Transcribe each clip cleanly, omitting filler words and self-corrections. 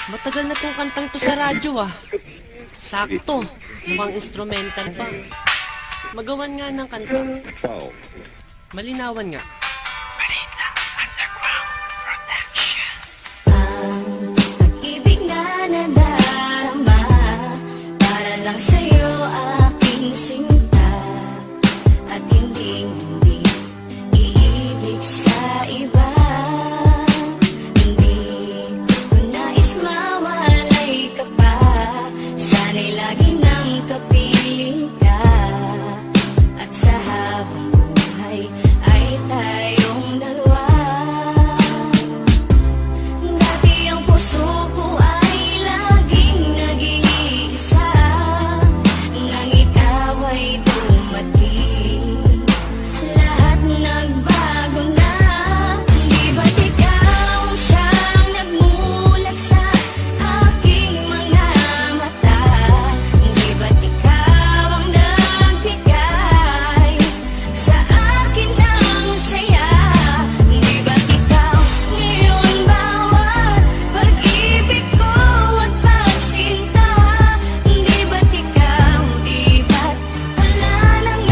Matagal na tong kantang to sa radyo ah. Sakto, mukhang instrumental pa. Magawan nga ng kanta. Malinawan nga. Pag-ibig na nadarama para lang sa'yo aking sinta. At hindi iibig sa iba. Hindi ko nais mawalay ka pa. Sana'y lagi nang kapiling ka. At sa habang buhay ay tayong dalawa. Dati ang puso ko ay laging nag-iisa. Nang ikaw ay dumating, lahat nagbago na. Di ba't ikaw siyang nagmulat sa aking mga mata? Di ba't ikaw ang nagbigay sa akin ng saya? Di ba't ikaw ngayon bawat pag-ibig ko at pagsinta? Di ba't ikaw, di ba't wala nang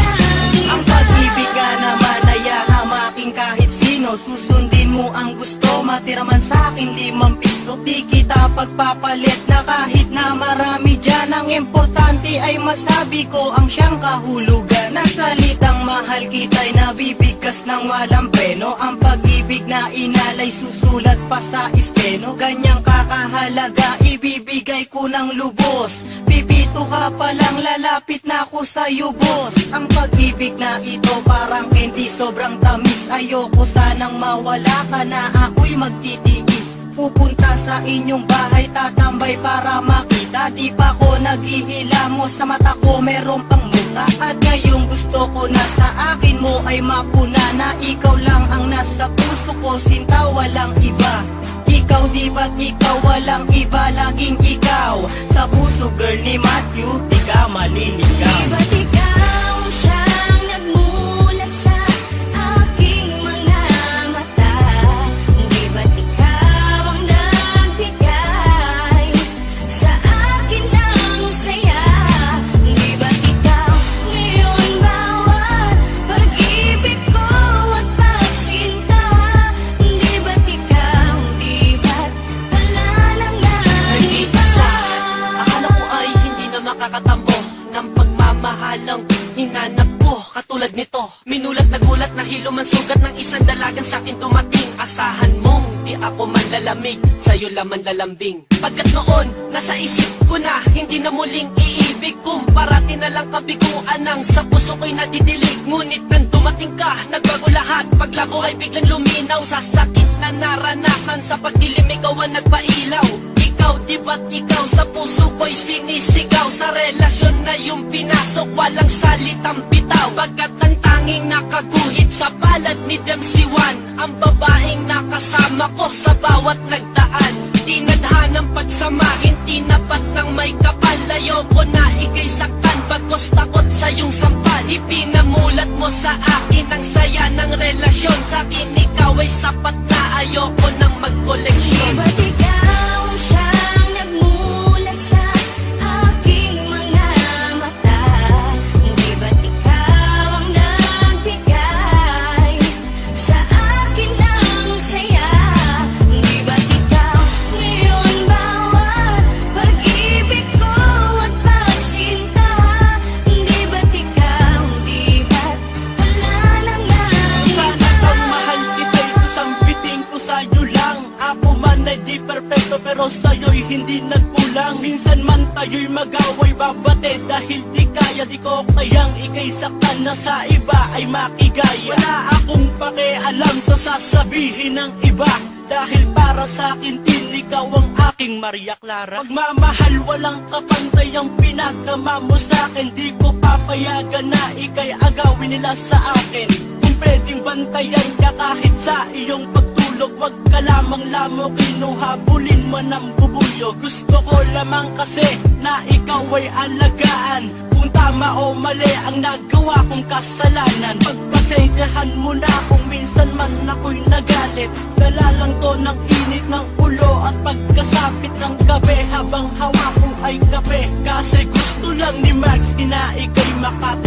Ang pag-ibig ka naman ay hamaking kahit sino. Susundin mo ang gusto, matira man sa'kin 5 piso. Di kita pagpapalit na kahit na marami dyan. Ang importante ay masabi ko ang siyang kahulugan. Nagsalitang mahal kita'y nabibigkas ng walang preno. Ang pag-ibig na inalay susulat pa sa esteno. Ganyang kakahalaga ibibigay ko ng lubos. Pipito ka palang lalapit na ako sa'yo boss. Ang pag-ibig na ito parang candy, sobrang tamis. Ayoko sanang mawala ka na ako'y magtitiis. Pupunta sa inyong bahay, tatambay para makita. Di pa ko naghihilamos, sa mata ko meron pang muta. At ngayong gusto ko na sa akin mo ay mapuna. Na ikaw lang ang nasa puso ko, sinta walang iba. Ikaw di ba't ikaw walang iba, laging ikaw. Sa puso girl ni Matthew, di ka maliligaw. Di ba't ikaw siyang nagmulat sa aking mga mata? Di ba't ikaw ang nagbigay sa akin ng saya? Di ba't ikaw ngayon bawat pag-ibig ko at pagsinta? Di ba't ikaw, di ba't wala nang Nag-iisa, akala ko ay hindi na makakatambo ng pagmamahalang hinanap ko. Katulad nito, minulat na gulat na hilo man sugat ng isang dalagang sa'kin dumating. Asahan mong di ako manlalamig, sa'yo laman lalambing. Pagkat noon, nasa isip ko na hindi na muling iibig. Kung parati na lang kabiguan ang sa puso ko'y nadidilig. Ngunit nang dumating ka, nagbago lahat. Paglabo ay biglang luminaw sa sakit na naranasan. Sa pagdilim ikaw ang nagpailaw. Ikaw, di ba't ikaw sa puso ko'y sinisigaw? Sa relasyon na yung pinasok, walang salitang bitaw. Pagkat ang tanging nakaguhit sa palad ni Dempsey One, ang babaeng nakasama ko sa bawat nagdaan. Tinadhanang pagsamahin, tinapat ng may kapal. Ayoko na ikay saktan, bagkos takot sa iyong sampal. Ipinamulat mo sa akin ang saya ng relasyon. Sa akin ikaw ay sapat na, ayoko nang Di magkoleksyon. ba't ikaw siyang nagmulat sa aking mga mata? Di ba't ikaw ang nagbigay sa akin ng saya? Di ba't ikaw ngayon bawat pag-ibig ko at pagsinta? Di ba't ikaw, di ba't wala nang Sana kang mahal kita'y susambiting ko sa'yo lang. Ako man ay di perfecto pero sa'yo'y hindi nagkulang. Minsan man tayo'y mag-away babate dahil di kaya, di ko kayang ikay saktan na sa iba ay makigaya. Wala akong pakialam sa sasabihin ng iba, dahil para sa akin din ikaw ang aking Maria Clara. Pagmamahal walang kapantay ang pinagdama mo sa akin. Di ko papayagan na ikay agawin nila sa akin. Kung pwedeng bantayan ka kahit sa iyong pagtulog, wag ka lamang lamo kinuhabulin mo ng bubuyo. Gusto ko lamang kasi na ikaw ay alagaan. Kung tama o mali ang nagawa kong kasalanan, pagpasensyahan mo na kung minsan man ako'y nagalit. Dala lang to ng init ng ulo at pagkasapit ng gabi, habang hawak ko ay kape. Kasi gusto lang ni Max na ika'y makatapos